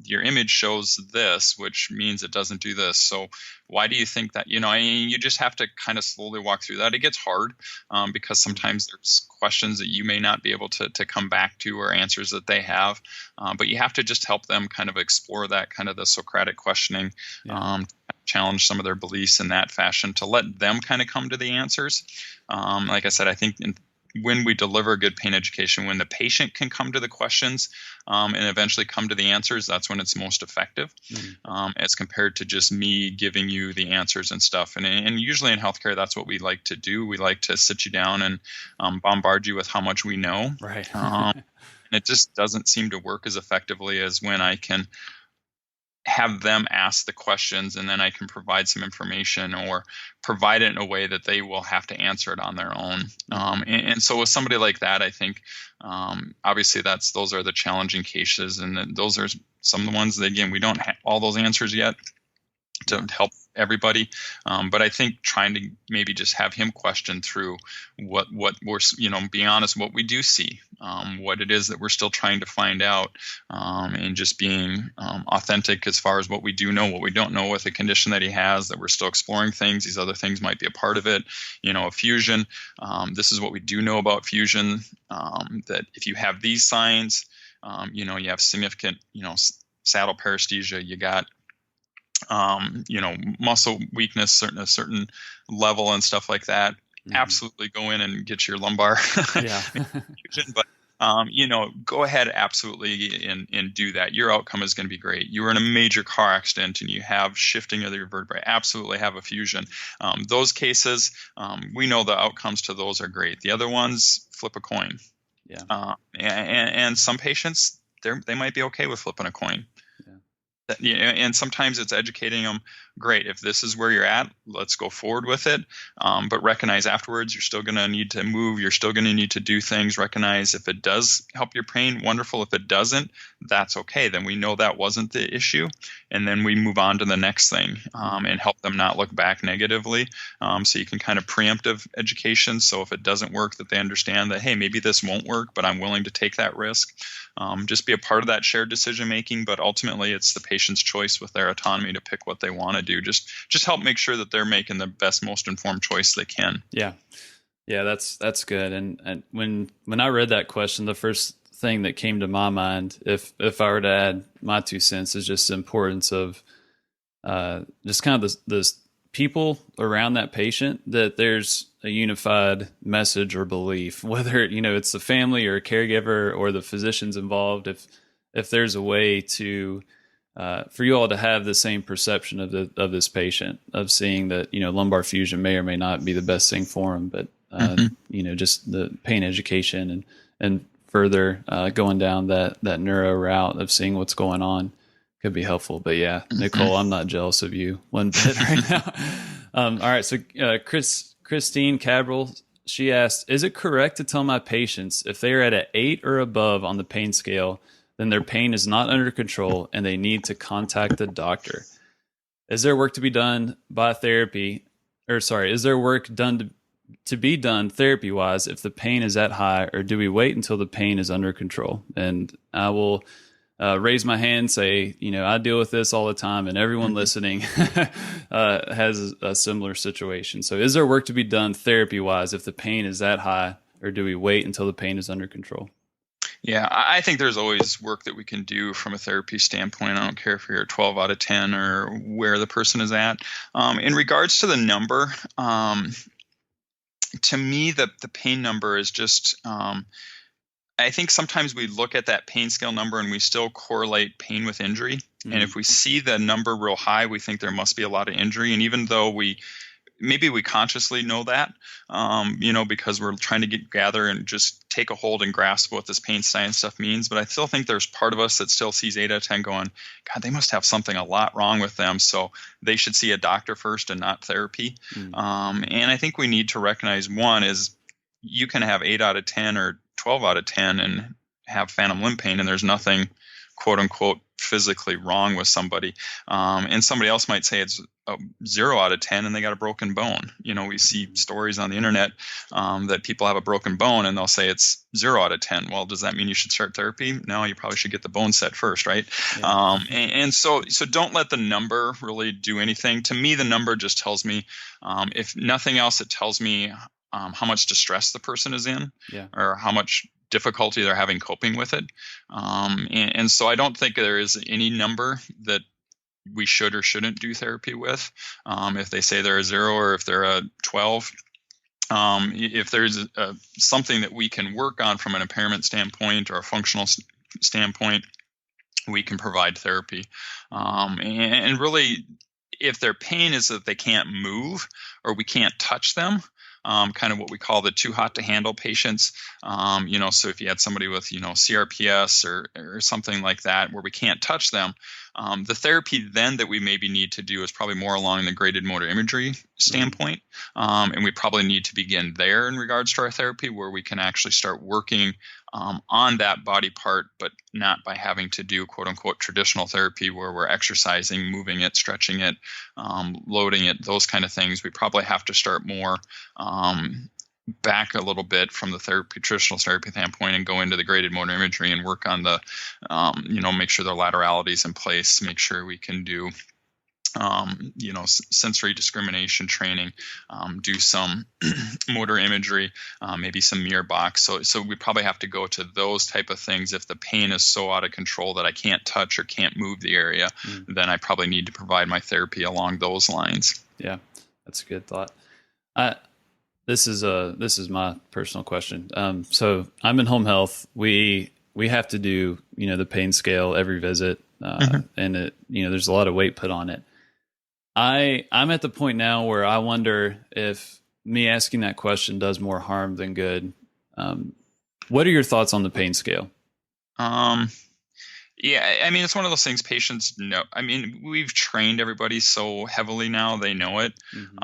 [SPEAKER 3] your image shows this, which means it doesn't do this. So why do you think that? You just have to kind of slowly walk through that. It gets hard because sometimes there's questions that you may not be able to come back to, or answers that they have. But you have to just help them kind of explore that kind of the Socratic questioning, challenge some of their beliefs in that fashion to let them kind of come to the answers. Like I said, I think when we deliver good pain education, when the patient can come to the questions and eventually come to the answers, that's when it's most effective, as compared to just me giving you the answers and stuff. And usually in healthcare, that's what we like to do. We like to sit you down and bombard you with how much we know.
[SPEAKER 1] Right.
[SPEAKER 3] And it just doesn't seem to work as effectively as when I can have them ask the questions, and then I can provide some information or provide it in a way that they will have to answer it on their own. And so with somebody like that, I think obviously those are the challenging cases, and those are some of the ones that, again, we don't have all those answers yet to help everybody. But I think trying to maybe just have him question through what we're, be honest, what we do see, what it is that we're still trying to find out, and just being authentic as far as what we do know, what we don't know with the condition that he has, that we're still exploring things. These other things might be a part of it. A fusion, this is what we do know about fusion, that if you have these signs, you have significant, saddle paresthesia, you got muscle weakness, a certain level and stuff like that. Absolutely go in and get your lumbar fusion, but go ahead absolutely and do that. Your outcome is going to be great. You were in a major car accident and you have shifting of your vertebrae. Absolutely have a fusion. Those cases, we know the outcomes to those are great. The other ones, flip a coin. And some patients, they might be okay with flipping a coin. And sometimes it's educating them. Great, if this is where you're at, let's go forward with it. But recognize afterwards, you're still going to need to move. You're still going to need to do things. Recognize if it does help your pain, wonderful. If it doesn't, that's okay. Then we know that wasn't the issue. And then we move on to the next thing and help them not look back negatively. So you can kind of preemptive education. So if it doesn't work, that they understand that, hey, maybe this won't work, but I'm willing to take that risk. Just be a part of that shared decision making. But ultimately, it's the patient's choice with their autonomy to pick what they want to do. Just help make sure that they're making the best, most informed choice they can.
[SPEAKER 1] Yeah, that's good. And when I read that question, the first thing that came to my mind, if I were to add my 2 cents, is just the importance of just kind of this people around that patient, that there's a unified message or belief, whether it's the family or a caregiver or the physicians involved. If there's a way to for you all to have the same perception of this patient, of seeing that lumbar fusion may or may not be the best thing for him, but just the pain education and further going down that neuro route of seeing what's going on could be helpful. But yeah, Nicole, I'm not jealous of you one bit right now. All right. So Christine Cabral, she asked, is it correct to tell my patients if they are at an 8 or above on the pain scale, then their pain is not under control and they need to contact the doctor? Is there work to be done by therapy? Or sorry, is there work done to be done therapy wise if the pain is that high, or do we wait until the pain is under control? And I will raise my hand, say, I deal with this all the time, and everyone listening has a similar situation. So is there work to be done therapy wise if the pain is that high, or do we wait until the pain is under control?
[SPEAKER 3] Yeah, I think there's always work that we can do from a therapy standpoint. I don't care if you're a 12 out of 10 or where the person is at. In regards to the number, to me, the pain number is just, I think sometimes we look at that pain scale number and we still correlate pain with injury. Mm-hmm. And if we see the number real high, we think there must be a lot of injury. And even though maybe we consciously know that, because we're trying to gather and just take a hold and grasp what this pain science stuff means. But I still think there's part of us that still sees 8 out of 10 going, God, they must have something a lot wrong with them. So they should see a doctor first and not therapy. Mm. And I think we need to recognize, one is you can have 8 out of 10 or 12 out of 10 and have phantom limb pain, and there's nothing, quote unquote, physically wrong with somebody. And somebody else might say it's a 0 out of 10 and they got a broken bone. We see stories on the internet that people have a broken bone and they'll say it's 0 out of 10. Well, does that mean you should start therapy? No, you probably should get the bone set first, right? Yeah. And so don't let the number really do anything. To me, the number just tells me, if nothing else, it tells me how much distress the person is in, or how much difficulty they're having coping with it. And so I don't think there is any number that we should or shouldn't do therapy with. If they say they're a 0 or if they're a 12, if there's something that we can work on from an impairment standpoint or a functional standpoint, we can provide therapy. And really, if their pain is that they can't move or we can't touch them, kind of what we call the too hot to handle patients. So if you had somebody with, CRPS or something like that where we can't touch them, the therapy then that we maybe need to do is probably more along the graded motor imagery standpoint. And we probably need to begin there in regards to our therapy, where we can actually start working on that body part, but not by having to do quote unquote traditional therapy where we're exercising, moving it, stretching it, loading it, those kind of things. We probably have to start more back a little bit from the traditional therapy standpoint and go into the graded motor imagery and work on the, make sure their laterality is in place, make sure we can do sensory discrimination training, do some motor imagery, maybe some mirror box. So we probably have to go to those type of things. If the pain is so out of control that I can't touch or can't move the area, then I probably need to provide my therapy along those lines.
[SPEAKER 1] Yeah, that's a good thought. This is my personal question. So I'm in home health. We have to do, the pain scale every visit, and it, there's a lot of weight put on it. I'm at the point now where I wonder if me asking that question does more harm than good. What are your thoughts on the pain scale?
[SPEAKER 3] Yeah, I mean, it's one of those things patients know. I mean, we've trained everybody so heavily now, they know it. Mm-hmm.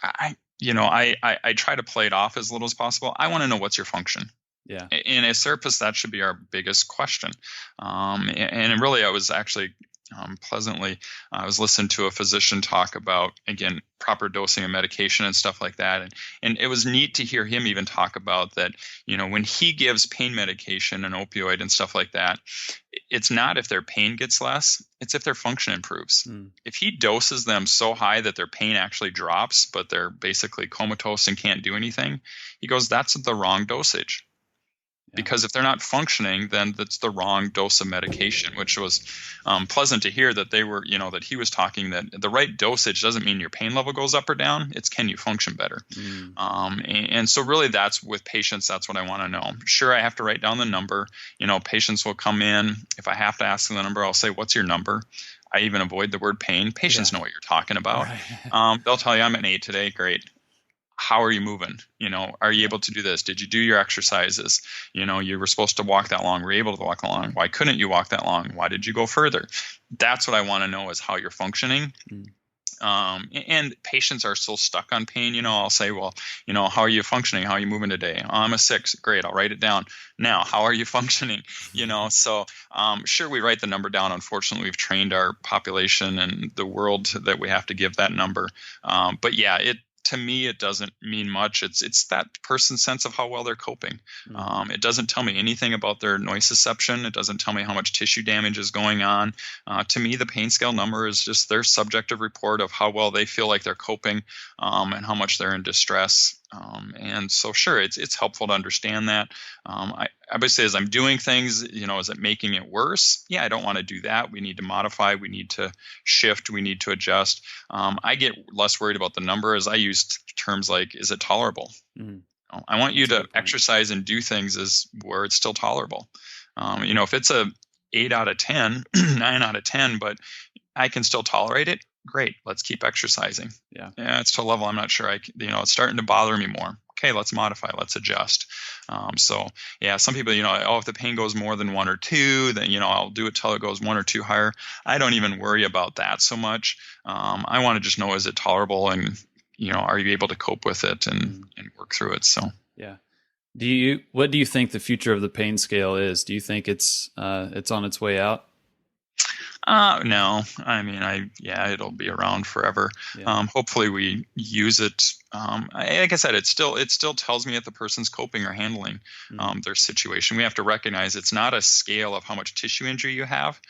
[SPEAKER 3] I try to play it off as little as possible. I want to know what's your function.
[SPEAKER 1] Yeah.
[SPEAKER 3] And as therapists, that should be our biggest question. And really, I was actually pleasantly, I was listening to a physician talk about, again, proper dosing of medication and stuff like that. And it was neat to hear him even talk about that, when he gives pain medication and opioid and stuff like that, it's not if their pain gets less, it's if their function improves. If he doses them so high that their pain actually drops, but they're basically comatose and can't do anything, he goes, that's the wrong dosage. Because if they're not functioning, then that's the wrong dose of medication, which was pleasant to hear that they were, that he was talking that the right dosage doesn't mean your pain level goes up or down. It's can you function better? And so really that's with patients, that's what I want to know. Sure, I have to write down the number. Patients will come in. If I have to ask them the number, I'll say, what's your number? I even avoid the word pain. Patients know what you're talking about. Right. They'll tell you I'm an 8 today. Great. how are you moving? Are you able to do this? Did you do your exercises? You were supposed to walk that long. Were you able to walk along? Why couldn't you walk that long? Why did you go further? That's what I want to know, is how you're functioning. And patients are still stuck on pain. I'll say, well, how are you functioning? How are you moving today? Oh, I'm a 6. Great. I'll write it down. Now, how are you functioning? So sure, we write the number down. Unfortunately, we've trained our population and the world that we have to give that number. But yeah, to me, it doesn't mean much. It's that person's sense of how well they're coping. It doesn't tell me anything about their nociception. It doesn't tell me how much tissue damage is going on. To me, the pain scale number is just their subjective report of how well they feel like they're coping, and how much they're in distress. And so, sure, it's helpful to understand that. I would say, as I'm doing things, is it making it worse? Yeah, I don't want to do that. We need to modify. We need to shift. We need to adjust. I get less worried about the number, as I use terms like, is it tolerable? I want you to exercise and do things where it's still tolerable. If it's a 8 out of 10, 9 out of 10, but I can still tolerate it, great. Let's keep exercising. Yeah, it's to a level I'm not sure it's starting to bother me more. Okay, let's modify, let's adjust. So yeah, some people, if the pain goes more than 1 or 2, then, I'll do it till it goes 1 or 2 higher. I don't even worry about that so much. I want to just know, is it tolerable, and, are you able to cope with it and work through it? So, yeah.
[SPEAKER 1] What do you think the future of the pain scale is? Do you think it's on its way out?
[SPEAKER 3] No, I mean, it'll be around forever. Yeah. Hopefully we use it. Like I said, it still tells me if the person's coping or handling their situation. We have to recognize it's not a scale of how much tissue injury you have.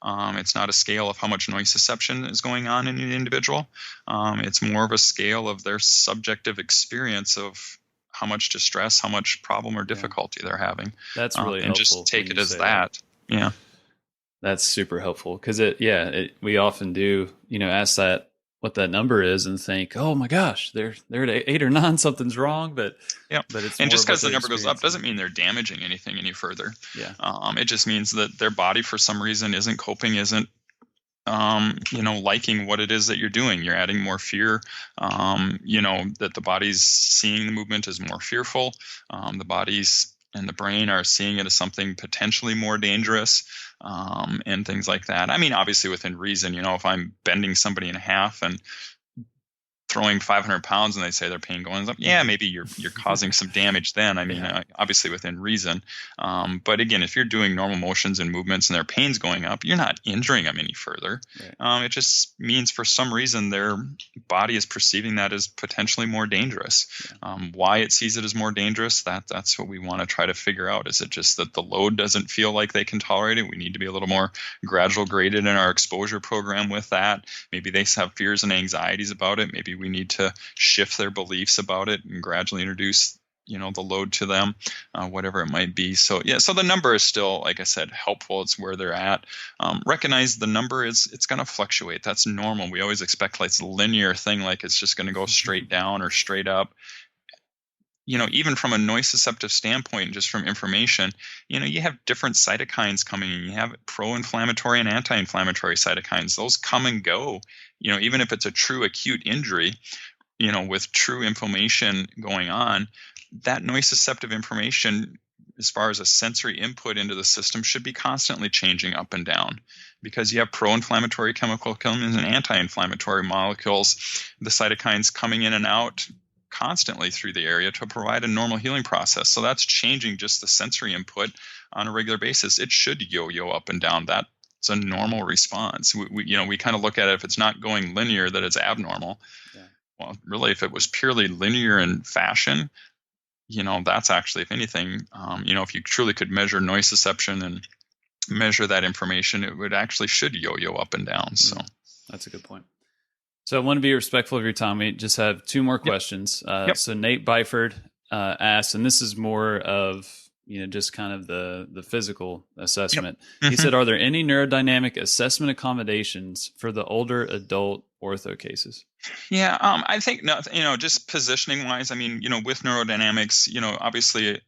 [SPEAKER 3] It's not a scale of how much nociception is going on in an individual. It's more of a scale of their subjective experience of how much distress, how much problem or difficulty they're having.
[SPEAKER 1] That's really helpful.
[SPEAKER 3] And just take it as that. Yeah.
[SPEAKER 1] That's super helpful, because we often do, ask what that number is and think, oh my gosh, they're at 8 or 9, something's wrong. But it's, and
[SPEAKER 3] just because the number goes up doesn't mean they're damaging anything any further. Yeah. It just means that their body, for some reason, isn't coping, isn't liking what it is that you're doing. You're adding more fear, that the body's seeing the movement as more fearful. The body's and the brain are seeing it as something potentially more dangerous, and things like that. I mean, obviously within reason, if I'm bending somebody in half and throwing 500 pounds and they say their pain going up, yeah, maybe you're causing some damage then. I mean, obviously within reason. But again, if you're doing normal motions and movements and their pain's going up, you're not injuring them any further. Right. It just means for some reason their body is perceiving that as potentially more dangerous. Yeah. Why it sees it as more dangerous, that's what we want to try to figure out. Is it just that the load doesn't feel like they can tolerate it? We need to be a little more gradual graded in our exposure program with that. Maybe they have fears and anxieties about it. Maybe we need to shift their beliefs about it and gradually introduce, the load to them, whatever it might be. So the number is still, like I said, helpful. It's where they're at. Recognize the number it's going to fluctuate. That's normal. We always expect like a linear thing, like it's just going to go straight down or straight up. Even from a nociceptive standpoint, just from information, you have different cytokines coming in. You have pro-inflammatory and anti-inflammatory cytokines. Those come and go, even if it's a true acute injury, with true inflammation going on, that nociceptive information, as far as a sensory input into the system, should be constantly changing up and down, because you have pro-inflammatory chemical coming and anti-inflammatory molecules, the cytokines coming in and out constantly through the area to provide a normal healing process. So that's changing just the sensory input on a regular basis. It should yo-yo up and down. That's a normal response. We kind of look at it, if it's not going linear, that it's abnormal. Yeah. Well, really, if it was purely linear in fashion, that's actually, if anything, if you truly could measure nociception and measure that information, it would actually should yo-yo up and down. So
[SPEAKER 1] that's a good point. So I want to be respectful of your time. We just have 2 more questions. So Nate Byford asked, and this is more of, just kind of the physical assessment. Yep. He said, are there any neurodynamic assessment accommodations for the older adult ortho cases?
[SPEAKER 3] Yeah, I think, just positioning wise, I mean, with neurodynamics, obviously,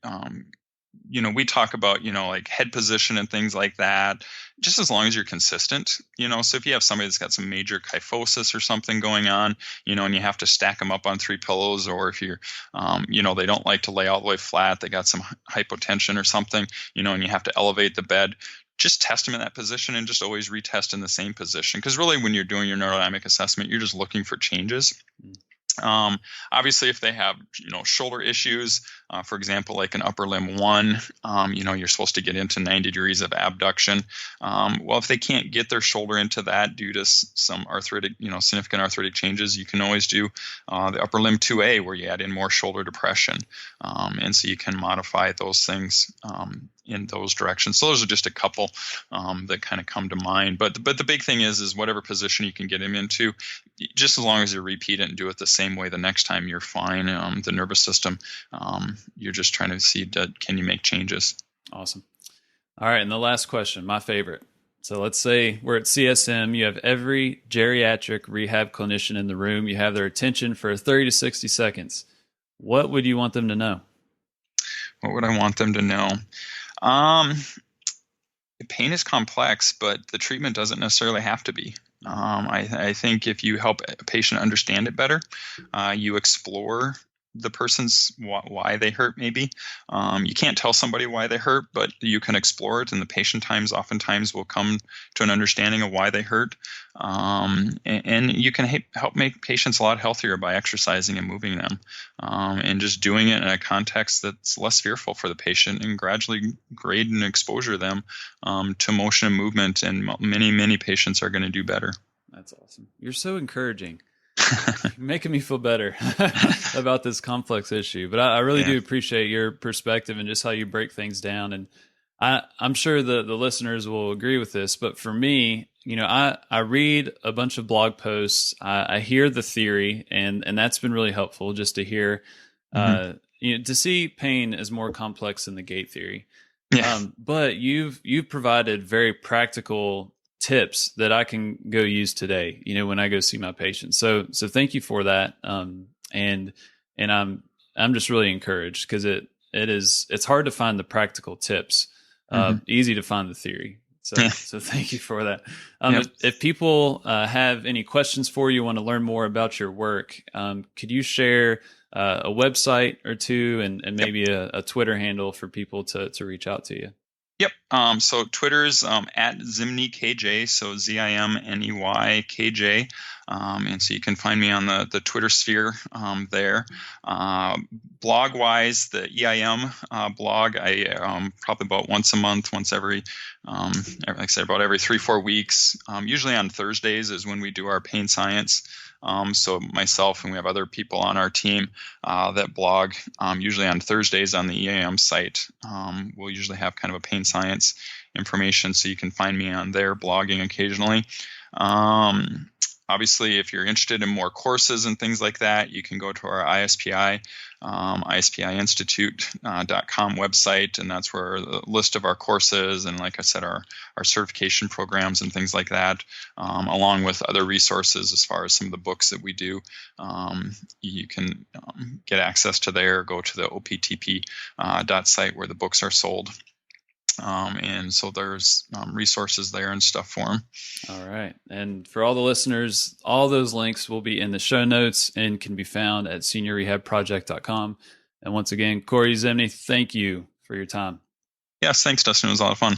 [SPEAKER 3] we talk about, like head position and things like that, just as long as you're consistent, so if you have somebody that's got some major kyphosis or something going on, and you have to stack them up on 3 pillows, or if you're, they don't like to lay all the way flat, they got some hypotension or something, and you have to elevate the bed, just test them in that position and just always retest in the same position. Because really, when you're doing your neurodynamic assessment, you're just looking for changes. Obviously, if they have, shoulder issues, for example, like an upper limb 1, you're supposed to get into 90 degrees of abduction. Well, if they can't get their shoulder into that due to some arthritic, significant arthritic changes, you can always do the upper limb 2A, where you add in more shoulder depression. And so you can modify those things in those directions. So those are just a couple that kind of come to mind. But the big thing is whatever position you can get him into, just as long as you repeat it and do it the same way the next time, you're fine. The nervous system, you're just trying to see can you make changes.
[SPEAKER 1] Awesome. All right, and the last question, my favorite. So let's say we're at CSM. You have every geriatric rehab clinician in the room. You have their attention for 30 to 60 seconds. What would you want them to know?
[SPEAKER 3] What would I want them to know? Pain is complex, but the treatment doesn't necessarily have to be. I think if you help a patient understand it better, you explore the person's why they hurt maybe. You can't tell somebody why they hurt, but you can explore it, and the patient oftentimes will come to an understanding of why they hurt. And you can help make patients a lot healthier by exercising and moving them, and just doing it in a context that's less fearful for the patient, and gradually grade and exposure them to motion and movement. And many, many patients are going to do better.
[SPEAKER 1] That's awesome. You're so encouraging. You're making me feel better about this complex issue. But I really do appreciate your perspective and just how you break things down. And I'm sure the listeners will agree with this. But for me, I read a bunch of blog posts. I hear the theory, and that's been really helpful just to hear, to see pain as more complex than the gait theory. Yeah. But you've provided very practical tips that I can go use today, when I go see my patients. So thank you for that. And I'm just really encouraged, because it's hard to find the practical tips, easy to find the theory. So thank you for that. If people have any questions for you, want to learn more about your work, could you share a website or two and maybe a Twitter handle for people to reach out to you?
[SPEAKER 3] Yep. So Twitter's at Zimney KJ, so Zimney KJ. And so you can find me on the Twitter sphere there. Blog-wise, the EIM blog, I probably about once a month, like I said, about every 3-4 weeks. Usually on Thursdays is when we do our pain science. So myself and we have other people on our team that blog usually on Thursdays on the EAM site. We'll usually have kind of a pain science information, so you can find me on there blogging occasionally. Obviously, if you're interested in more courses and things like that, you can go to our ISPI, ISPIinstitute.com website, and that's where the list of our courses and, like I said, our certification programs and things like that, along with other resources as far as some of the books that we do. You can get access to there, go to the optp site where the books are sold. And so there's resources there and stuff for them.
[SPEAKER 1] All right. And for all the listeners, all those links will be in the show notes and can be found at seniorrehabproject.com. And once again, Kory Zimney, thank you for your time.
[SPEAKER 3] Yes, thanks, Dustin. It was a lot of fun.